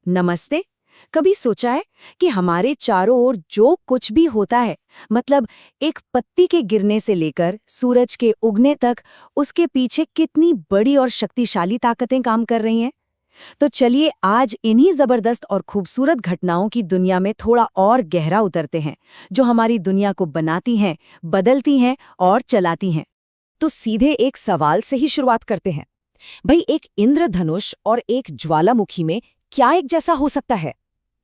नमस्ते। कभी सोचा है कि हमारे चारों ओर जो कुछ भी होता है, मतलब एक पत्ती के गिरने से लेकर सूरज के उगने तक, उसके पीछे कितनी बड़ी और शक्तिशाली ताकतें काम कर रही हैं? तो चलिए आज इन्हीं जबरदस्त और खूबसूरत घटनाओं की दुनिया में थोड़ा और गहरा उतरते हैं, जो हमारी दुनिया को बनाती हैं, बदलती हैं और चलाती हैं। तो सीधे एक सवाल से ही शुरुआत करते हैं। भाई, एक इंद्रधनुष और एक ज्वालामुखी में क्या एक जैसा हो सकता है?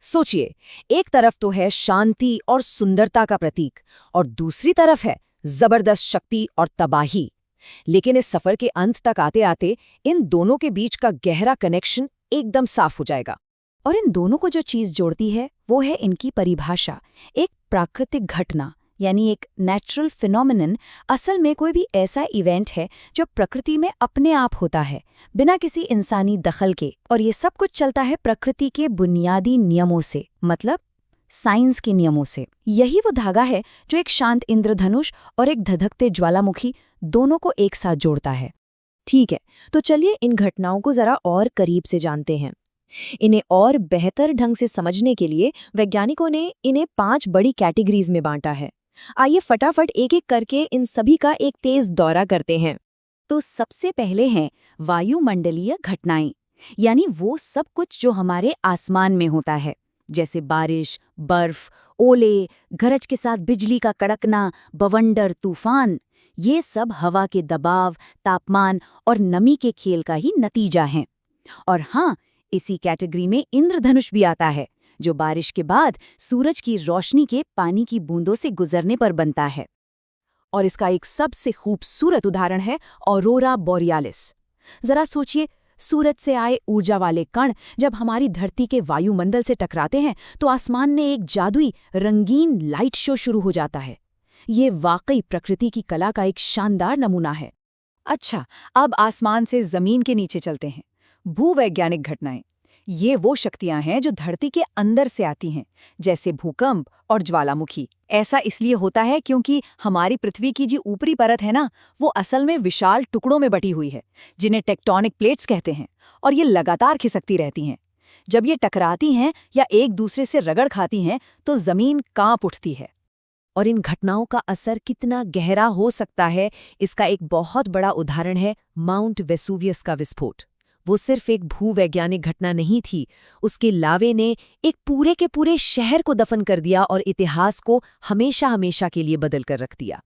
सोचिए, एक तरफ तो है शांति और सुंदरता का प्रतीक, और दूसरी तरफ है जबरदस्त शक्ति और तबाही। लेकिन इस सफर के अंत तक आते आते इन दोनों के बीच का गहरा कनेक्शन एकदम साफ हो जाएगा। और इन दोनों को जो चीज जोड़ती है वो है इनकी परिभाषा। एक प्राकृतिक घटना यानी एक नेचुरल फिनोमिनन असल में कोई भी ऐसा इवेंट है जो प्रकृति में अपने आप होता है, बिना किसी इंसानी दखल के, और ये सब कुछ चलता है प्रकृति के बुनियादी नियमों से, मतलब साइंस के नियमों से। यही वो धागा है जो एक शांत इंद्रधनुष और एक धधकते ज्वालामुखी दोनों को एक साथ जोड़ता है। ठीक है, तो चलिए इन घटनाओं को जरा और करीब से जानते हैं। इन्हें और बेहतर ढंग से समझने के लिए वैज्ञानिकों ने इन्हें 5 बड़ी कैटेगरीज में बांटा है। आइए फटाफट एक एक करके इन सभी का एक तेज दौरा करते हैं। तो सबसे पहले हैं वायुमंडलीय घटनाएं, यानी वो सब कुछ जो हमारे आसमान में होता है, जैसे बारिश, बर्फ, ओले, गरज के साथ बिजली का कड़कना, बवंडर, तूफान। ये सब हवा के दबाव, तापमान और नमी के खेल का ही नतीजा है। और हाँ, इसी कैटेगरी में इंद्रधनुष भी आता है, जो बारिश के बाद सूरज की रोशनी के पानी की बूंदों से गुजरने पर बनता है। और इसका एक सबसे खूबसूरत उदाहरण है ऑरोरा बोरियालिस। जरा सोचिए, सूरज से आए ऊर्जा वाले कण जब हमारी धरती के वायुमंडल से टकराते हैं तो आसमान में एक जादुई रंगीन लाइट शो शुरू हो जाता है। ये वाकई प्रकृति की कला का एक शानदार नमूना है। अच्छा, अब आसमान से जमीन के नीचे चलते हैं। भूवैज्ञानिक घटनाएं, ये वो शक्तियां हैं जो धरती के अंदर से आती हैं, जैसे भूकंप और ज्वालामुखी। ऐसा इसलिए होता है क्योंकि हमारी पृथ्वी की जो ऊपरी परत है ना, वो असल में विशाल टुकड़ों में बटी हुई है, जिन्हें टेक्टोनिक प्लेट्स कहते हैं, और ये लगातार खिसकती रहती हैं। जब ये टकराती हैं या एक दूसरे से रगड़ खाती हैं तो जमीन कांप उठती है। और इन घटनाओं का असर कितना गहरा हो सकता है, इसका एक बहुत बड़ा उदाहरण है माउंट वेसुवियस का विस्फोट। वो सिर्फ एक भूवैज्ञानिक घटना नहीं थी, उसके लावे ने एक पूरे के पूरे शहर को दफन कर दिया और इतिहास को हमेशा हमेशा के लिए बदल कर रख दिया।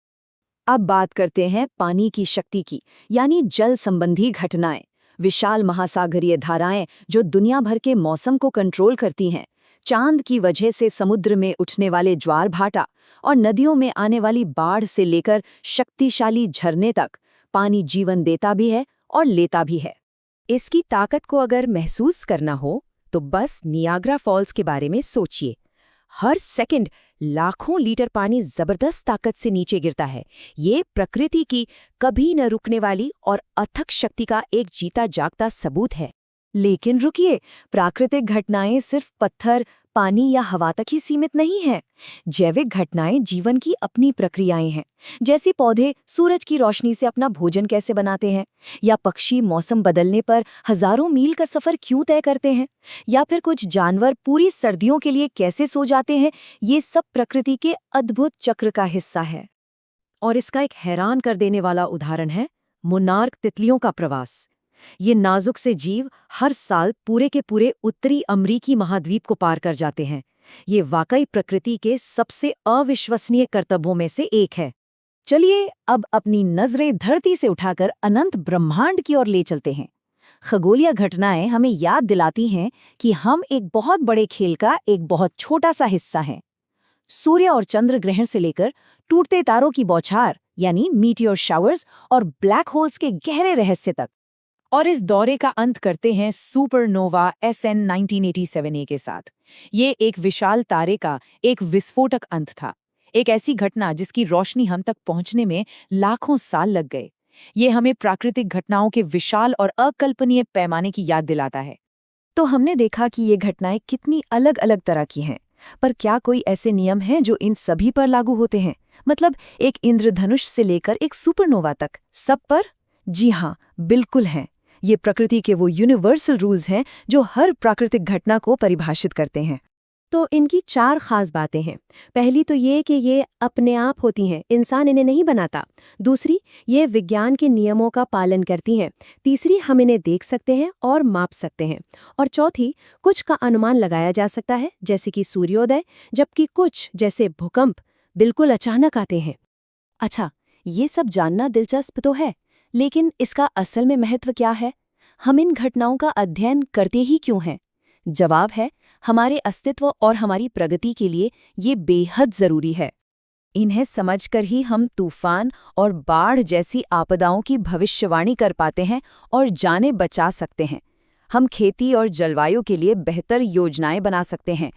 अब बात करते हैं पानी की शक्ति की, यानी जल संबंधी घटनाएं। विशाल महासागरीय धाराएं जो दुनिया भर के मौसम को कंट्रोल करती हैं, चांद की वजह से समुद्र में उठने वाले ज्वार भाटा और नदियों में आने वाली बाढ़ से लेकर शक्तिशाली झरने तक, पानी जीवन देता भी है और लेता भी है। इसकी ताकत को अगर महसूस करना हो तो बस नियाग्रा फॉल्स के बारे में सोचिए। हर सेकंड लाखों लीटर पानी जबरदस्त ताकत से नीचे गिरता है। ये प्रकृति की कभी न रुकने वाली और अथक शक्ति का एक जीता जागता सबूत है। लेकिन रुकिए, प्राकृतिक घटनाएं सिर्फ पत्थर, पानी या हवा तक ही सीमित नहीं हैं। जैविक घटनाएं जीवन की अपनी प्रक्रियाएं हैं, जैसे पौधे सूरज की रोशनी से अपना भोजन कैसे बनाते हैं, या पक्षी मौसम बदलने पर हजारों मील का सफर क्यों तय करते हैं, या फिर कुछ जानवर पूरी सर्दियों के लिए कैसे सो जाते हैं। ये सब प्रकृति के अद्भुत चक्र का हिस्सा है। और इसका एक हैरान कर देने वाला उदाहरण है मोनार्क तितलियों का प्रवास। ये नाजुक से जीव हर साल पूरे के पूरे उत्तरी अमरीकी महाद्वीप को पार कर जाते हैं। ये वाकई प्रकृति के सबसे अविश्वसनीय कर्तव्यों में से एक है। चलिए अब अपनी नजरें धरती से उठाकर अनंत ब्रह्मांड की ओर ले चलते हैं। खगोलीय घटनाएं हमें याद दिलाती हैं कि हम एक बहुत बड़े खेल का एक बहुत छोटा सा हिस्सा हैं। सूर्य और चंद्र ग्रहण से लेकर टूटते तारों की बौछार यानी मीटियोर शावर्स और ब्लैक होल्स के गहरे रहस्य तक। और इस दौरे का अंत करते हैं सुपरनोवा SN 1987A के साथ। ये एक विशाल तारे का एक विस्फोटक अंत था, एक ऐसी घटना जिसकी रोशनी हम तक पहुंचने में लाखों साल लग गए। ये हमें प्राकृतिक घटनाओं के विशाल और अकल्पनीय पैमाने की याद दिलाता है। तो हमने देखा कि ये घटनाएं कितनी अलग अलग तरह की हैं, पर क्या कोई ऐसे नियम हैं जो इन सभी पर लागू होते हैं? मतलब एक इंद्रधनुष से लेकर एक सुपरनोवा तक, सब पर? जी हाँ, बिल्कुल हैं। ये प्रकृति के वो यूनिवर्सल रूल्स हैं जो हर प्राकृतिक घटना को परिभाषित करते हैं। तो इनकी 4 खास बातें हैं। पहली तो ये कि ये अपने आप होती हैं, इंसान इन्हें नहीं बनाता। दूसरी, ये विज्ञान के नियमों का पालन करती हैं। तीसरी, हम इन्हें देख सकते हैं और माप सकते हैं। और चौथी, कुछ का अनुमान लगाया जा सकता है, जैसे कि सूर्योदय, जबकि कुछ, जैसे भूकंप, बिल्कुल अचानक आते हैं। अच्छा, ये सब जानना दिलचस्प तो है, लेकिन इसका असल में महत्व क्या है? हम इन घटनाओं का अध्ययन करते ही क्यों हैं? जवाब है, हमारे अस्तित्व और हमारी प्रगति के लिए ये बेहद जरूरी है। इन्हें समझकर ही हम तूफान और बाढ़ जैसी आपदाओं की भविष्यवाणी कर पाते हैं और जानें बचा सकते हैं। हम खेती और जलवायु के लिए बेहतर योजनाएं बना सकते हैं।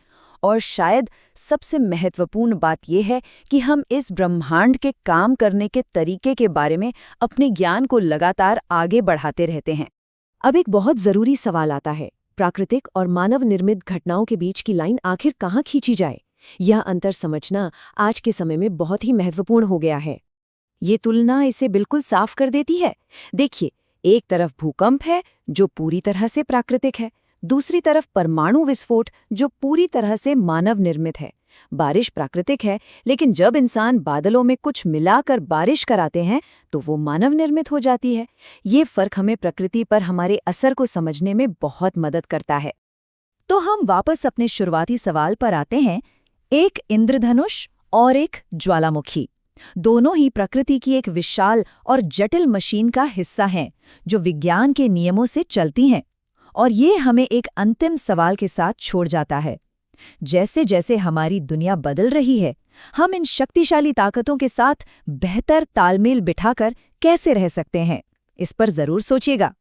और शायद सबसे महत्वपूर्ण बात यह है कि हम इस ब्रह्मांड के काम करने के तरीके के बारे में अपने ज्ञान को लगातार आगे बढ़ाते रहते हैं। अब एक बहुत जरूरी सवाल आता है, प्राकृतिक और मानव निर्मित घटनाओं के बीच की लाइन आखिर कहाँ खींची जाए? यह अंतर समझना आज के समय में बहुत ही महत्वपूर्ण हो गया है। ये तुलना इसे बिल्कुल साफ कर देती है। देखिए, एक तरफ भूकंप है जो पूरी तरह से प्राकृतिक है, दूसरी तरफ परमाणु विस्फोट जो पूरी तरह से मानव निर्मित है। बारिश प्राकृतिक है, लेकिन जब इंसान बादलों में कुछ मिलाकर बारिश कराते हैं तो वो मानव निर्मित हो जाती है। ये फर्क हमें प्रकृति पर हमारे असर को समझने में बहुत मदद करता है। तो हम वापस अपने शुरुआती सवाल पर आते हैं, एक इंद्रधनुष और एक ज्वालामुखी। दोनों ही प्रकृति की एक विशाल और जटिल मशीन का हिस्सा हैं, जो विज्ञान के नियमों से चलती हैं। और ये हमें एक अंतिम सवाल के साथ छोड़ जाता है। जैसे जैसे हमारी दुनिया बदल रही है, हम इन शक्तिशाली ताकतों के साथ बेहतर तालमेल बिठाकर कैसे रह सकते हैं? इस पर जरूर सोचिएगा।